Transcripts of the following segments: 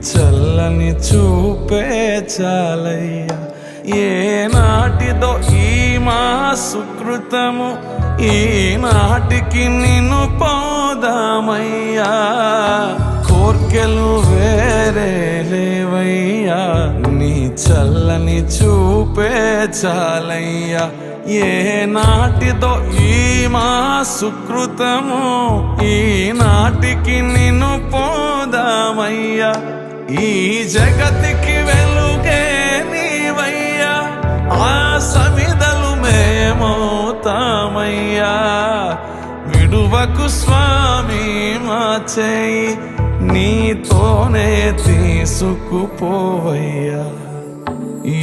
చల్లని చూపే చాలయ్యా. ఏనాటిదో ఈ మా సుకృతము, ఈనాటికి నిన్ను పోదామయ్యా. కోర్కెలు వేరే లేవయ్యా, నీ చల్లని చూపే చాలయ్యా. ఏనాటిదో ఈ మా సుకృతము, ఈనాటికి నిన్ను పోదామయ్యా. ఈ జగతికి వెలుగే నీవయ్యా, ఆ సమిదలు మేమవుతామయ్యా. విడువకు స్వామి మా చేయి, నీతోనే తీసుకుపోవయ్యా.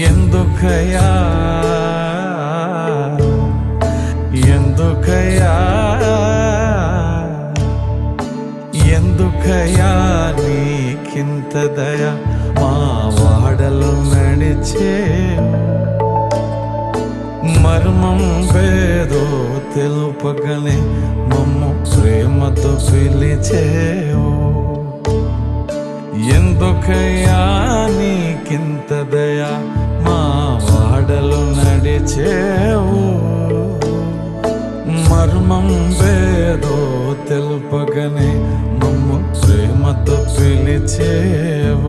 ఎందుకయ్యా ఎందుకయ్యా ఎందుకయ్యా నీకింత దయ, మా వాడలు నడిచే మర్మం వేదో తెలుపగనే మమ్ము ప్రేమతో పిలిచేవు. ఎందుకయ్యా నీకింత దయ, మా వాడలు నడిచేవు. మర్మం వేదో తెలుపగనే మమ్ము ప్రేమతో పిలిచేవు.